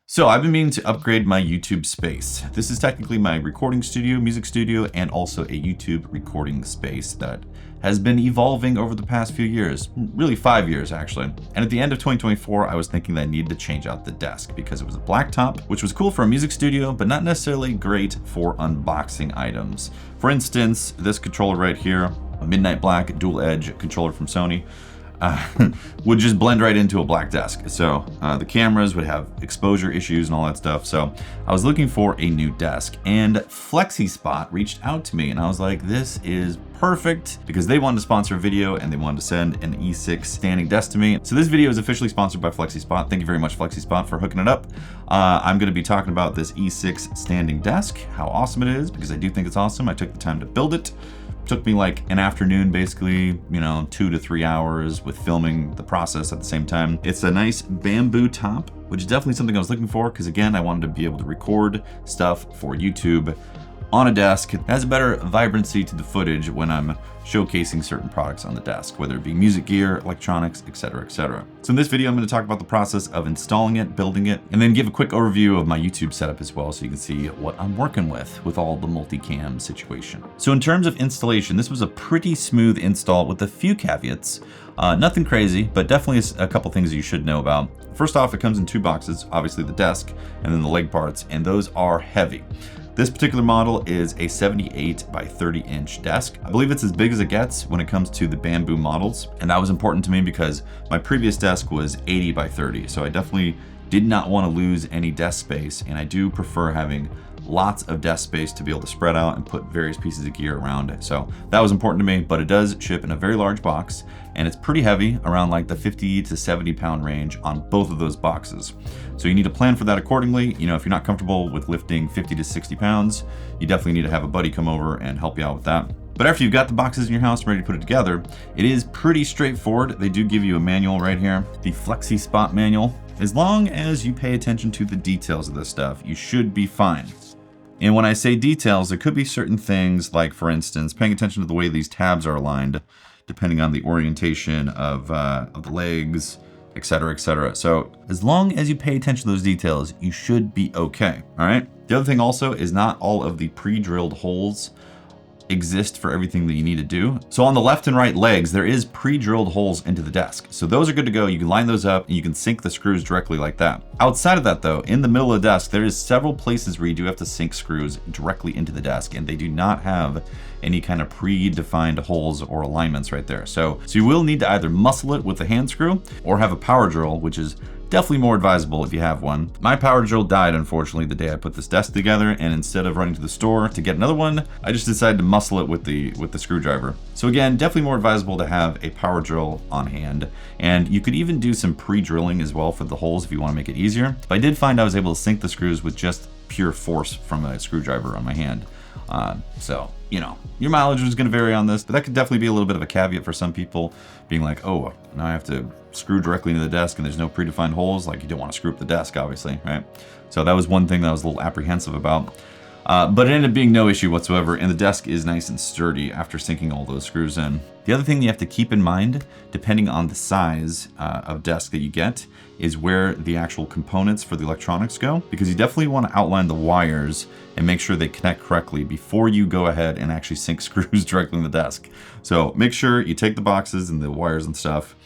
So I've been meaning to upgrade my YouTube space. This is technically my recording studio, music studio, and also a YouTube recording space that has been evolving over the past few years, really 5 years actually. And at the end of 2024, I was thinking that I needed to change out the desk because it was a black top, which was cool for a music studio, but not necessarily great for unboxing items. For instance, this controller right here, a midnight black dual edge controller from Sony, would just blend right into a black desk. So the cameras would have exposure issues and all that stuff. So I was looking for a new desk, and FlexiSpot reached out to me, and I was like, this is perfect, because they wanted to sponsor a video and they wanted to send an E6 standing desk to me. So this video is officially sponsored by FlexiSpot. Thank you very much, FlexiSpot, for hooking it up. I'm going to be talking about this E6 standing desk, how awesome it is, because I do think it's awesome. I took the time to build it. Took me like an afternoon, basically, 2 to 3 hours with filming the process at the same time. It's a nice bamboo top, which is definitely something I was looking for, because again, I wanted to be able to record stuff for YouTube on a desk. It has a better vibrancy to the footage when I'm showcasing certain products on the desk, whether it be music gear, electronics, etc., etc. So in this video, I'm going to talk about the process of installing it, building it, and then give a quick overview of my YouTube setup as well, so you can see what I'm working with all the multicam situation. So in terms of installation, this was a pretty smooth install with a few caveats. Nothing crazy, but definitely a couple things you should know about. First off, it comes in 2 boxes, obviously the desk and then the leg parts, and those are heavy. This particular model is a 78 by 30 inch desk. I believe it's as big as it gets when it comes to the bamboo models. And that was important to me because my previous desk was 80 by 30. So I definitely did not want to lose any desk space. And I do prefer having lots of desk space to be able to spread out and put various pieces of gear around it. So that was important to me, but it does ship in a very large box, and it's pretty heavy, around like the 50 to 70 pound range on both of those boxes. So you need to plan for that accordingly. If you're not comfortable with lifting 50 to 60 pounds, you definitely need to have a buddy come over and help you out with that. But after you've got the boxes in your house ready to put it together, it is pretty straightforward. They do give you a manual right here, the FlexiSpot manual. As long as you pay attention to the details of this stuff, you should be fine. And when I say details, there could be certain things like, for instance, paying attention to the way these tabs are aligned, depending on the orientation of the legs, etc., etc. So as long as you pay attention to those details, you should be okay, all right? The other thing also is not all of the pre-drilled holes exist for everything that you need to do. So on the left and right legs, there is pre-drilled holes into the desk. So those are good to go. You can line those up and you can sink the screws directly like that. Outside of that though, in the middle of the desk, there is several places where you do have to sink screws directly into the desk, and they do not have any kind of predefined holes or alignments right there. So you will need to either muscle it with a hand screw or have a power drill, which is definitely more advisable if you have one. My power drill died, unfortunately, the day I put this desk together, and instead of running to the store to get another one, I just decided to muscle it with the screwdriver. So again, definitely more advisable to have a power drill on hand. And you could even do some pre-drilling as well for the holes if you want to make it easier. But I did find I was able to sink the screws with just pure force from a screwdriver on my hand. So, your mileage is going to vary on this, but that could definitely be a little bit of a caveat for some people, being like, oh, now I have to screw directly into the desk and there's no predefined holes. Like, you don't want to screw up the desk, obviously, right? So that was one thing that I was a little apprehensive about. But it ended up being no issue whatsoever, and the desk is nice and sturdy after sinking all those screws in. The other thing you have to keep in mind, depending on the size of desk that you get, is where the actual components for the electronics go, because you definitely want to outline the wires and make sure they connect correctly before you go ahead and actually sink screws directly in the desk. So make sure you take the boxes and the wires and stuff,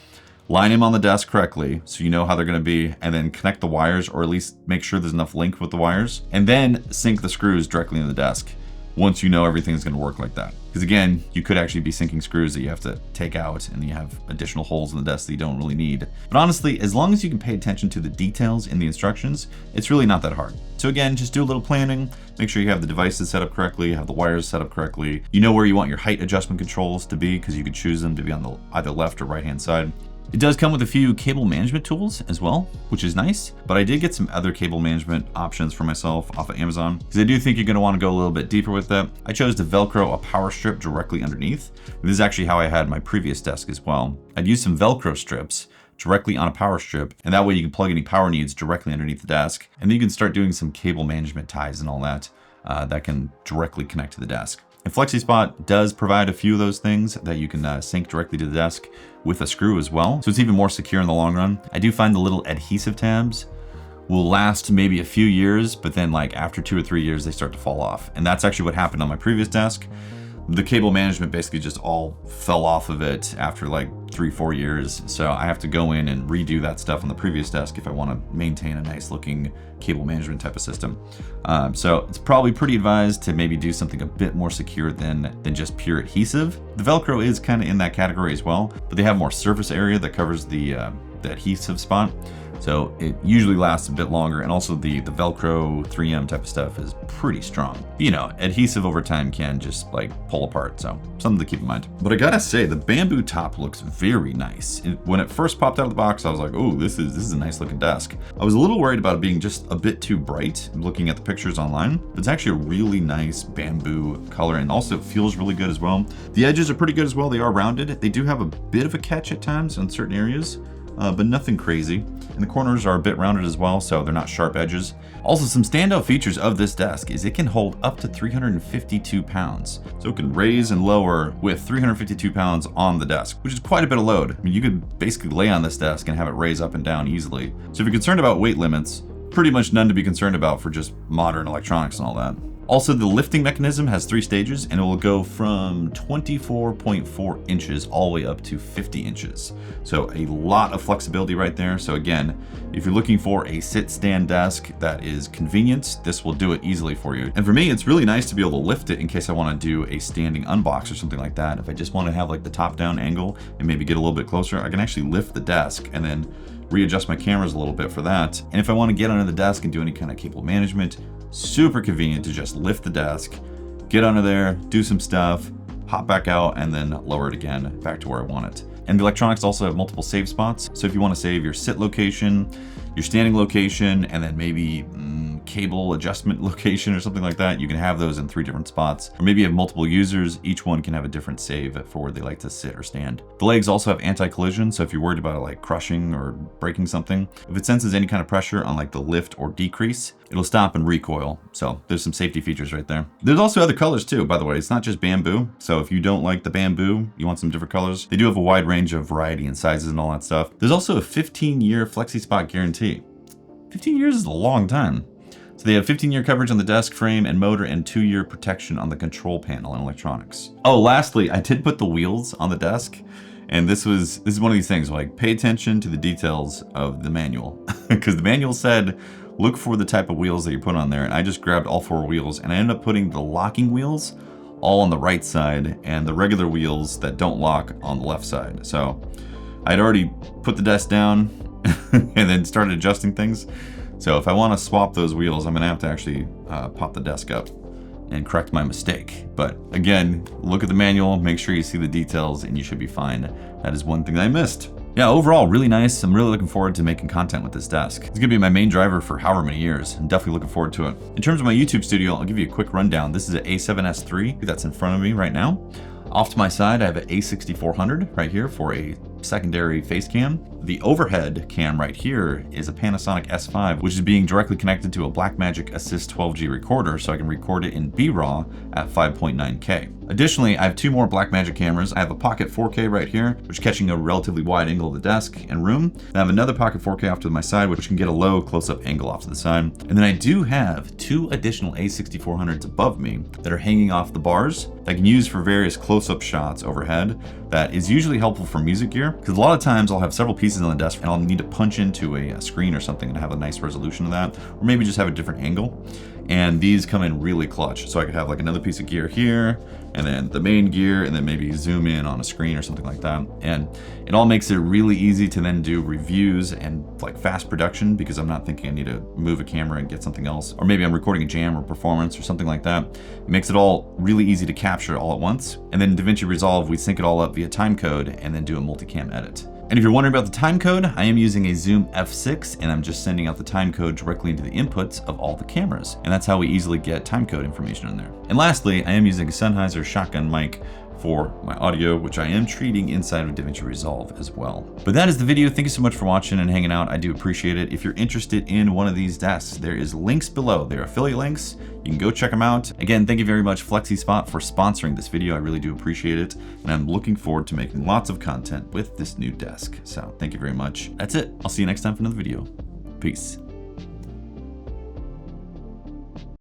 line them on the desk correctly so you know how they're going to be, and then connect the wires, or at least make sure there's enough link with the wires, and then sink the screws directly in the desk once you know everything's going to work like that. Because again, you could actually be sinking screws that you have to take out, and you have additional holes in the desk that you don't really need. But honestly, as long as you can pay attention to the details in the instructions, it's really not that hard. So again, just do a little planning, make sure you have the devices set up correctly, have the wires set up correctly. You know where you want your height adjustment controls to be, because you could choose them to be on the either left or right hand side. It does come with a few cable management tools as well, which is nice, but I did get some other cable management options for myself off of Amazon, because I do think you're going to want to go a little bit deeper with that. I chose to Velcro a power strip directly underneath. This is actually how I had my previous desk as well. I'd use some Velcro strips directly on a power strip, and that way you can plug any power needs directly underneath the desk, and then you can start doing some cable management ties and all that that can directly connect to the desk. And FlexiSpot does provide a few of those things that you can sync directly to the desk with a screw as well. So it's even more secure in the long run. I do find the little adhesive tabs will last maybe a few years, but then like after 2 or 3 years, they start to fall off. And that's actually what happened on my previous desk. The cable management basically just all fell off of it after like 3-4 years. So I have to go in and redo that stuff on the previous desk if I want to maintain a nice looking cable management type of system. So it's probably pretty advised to maybe do something a bit more secure than just pure adhesive. The Velcro is kind of in that category as well, but they have more surface area that covers the adhesive spot. So it usually lasts a bit longer, and also the Velcro 3M type of stuff is pretty strong. You know, adhesive over time can just like pull apart, so something to keep in mind. But I gotta say, the bamboo top looks very nice. When it first popped out of the box, I was like, oh, this is a nice looking desk. I was a little worried about it being just a bit too bright looking at the pictures online. It's actually a really nice bamboo color, and also it feels really good as well. The edges are pretty good as well. They are rounded. They do have a bit of a catch at times in certain areas, but nothing crazy. And the corners are a bit rounded as well, so they're not sharp edges. Also, some standout features of this desk is it can hold up to 352 pounds. So it can raise and lower with 352 pounds on the desk, which is quite a bit of load. I mean, you could basically lay on this desk and have it raise up and down easily. So if you're concerned about weight limits, pretty much none to be concerned about for just modern electronics and all that. Also, the lifting mechanism has 3 stages, and it will go from 24.4 inches all the way up to 50 inches. So a lot of flexibility right there. So again, if you're looking for a sit-stand desk that is convenient, this will do it easily for you. And for me, it's really nice to be able to lift it in case I want to do a standing unbox or something like that. If I just want to have like the top-down angle and maybe get a little bit closer, I can actually lift the desk and then readjust my cameras a little bit for that. And if I want to get under the desk and do any kind of cable management, super convenient to just lift the desk, get under there, do some stuff, hop back out, and then lower it again back to where I want it. And the electronics also have multiple save spots. So if you want to save your sit location, your standing location, and then maybe cable adjustment location or something like that, you can have those in 3 different spots. Or maybe you have multiple users, each one can have a different save for where they like to sit or stand. The legs also have anti-collision, so if you're worried about it like crushing or breaking something, if it senses any kind of pressure on like the lift or decrease, it'll stop and recoil. So there's some safety features right there. There's also other colors too, by the way. It's not just bamboo. So if you don't like the bamboo, you want some different colors, they do have a wide range of variety and sizes and all that stuff. There's also a 15-year FlexiSpot guarantee. 15 years is a long time. So they have 15-year coverage on the desk frame and motor, and 2-year protection on the control panel and electronics. Oh, lastly, I did put the wheels on the desk. And this is one of these things, like pay attention to the details of the manual. Because the manual said, look for the type of wheels that you put on there. And I just grabbed all 4 wheels, and I ended up putting the locking wheels all on the right side and the regular wheels that don't lock on the left side. So I'd already put the desk down and then started adjusting things. So if I want to swap those wheels, I'm going to have to actually pop the desk up and correct my mistake. But again, look at the manual, make sure you see the details, and you should be fine. That is one thing that I missed. Yeah, overall, really nice. I'm really looking forward to making content with this desk. It's gonna be my main driver for however many years. I'm definitely looking forward to it. In terms of my YouTube studio, I'll give you a quick rundown. This is an A7S III that's in front of me right now. Off to my side, I have an A6400 right here for a secondary face cam. The overhead cam right here is a Panasonic S5, which is being directly connected to a Blackmagic Assist 12G recorder, so I can record it in B-RAW at 5.9K. Additionally, I have 2 more Blackmagic cameras. I have a Pocket 4K right here, which is catching a relatively wide angle of the desk and room. And I have another Pocket 4K off to my side, which can get a low close-up angle off to the side. And then I do have 2 additional A6400s above me that are hanging off the bars that I can use for various close-up shots overhead. That is usually helpful for music gear, because a lot of times I'll have several pieces on the desk and I'll need to punch into a screen or something and have a nice resolution of that, or maybe just have a different angle. And these come in really clutch. So I could have like another piece of gear here, and then the main gear, and then maybe zoom in on a screen or something like that. And it all makes it really easy to then do reviews and like fast production, because I'm not thinking I need to move a camera and get something else. Or maybe I'm recording a jam or performance or something like that. It makes it all really easy to capture all at once. And then in DaVinci Resolve, we sync it all up via timecode and then do a multicam edit. And if you're wondering about the timecode, I am using a Zoom F6, and I'm just sending out the timecode directly into the inputs of all the cameras. And that's how we easily get timecode information in there. And lastly, I am using a Sennheiser shotgun mic for my audio, which I am treating inside of DaVinci Resolve as well. But that is the video. Thank you so much for watching and hanging out. I do appreciate it. If you're interested in one of these desks, there is links below. They're affiliate links. You can go check them out. Again, thank you very much, FlexiSpot, for sponsoring this video. I really do appreciate it. And I'm looking forward to making lots of content with this new desk. So thank you very much. That's it. I'll see you next time for another video. Peace.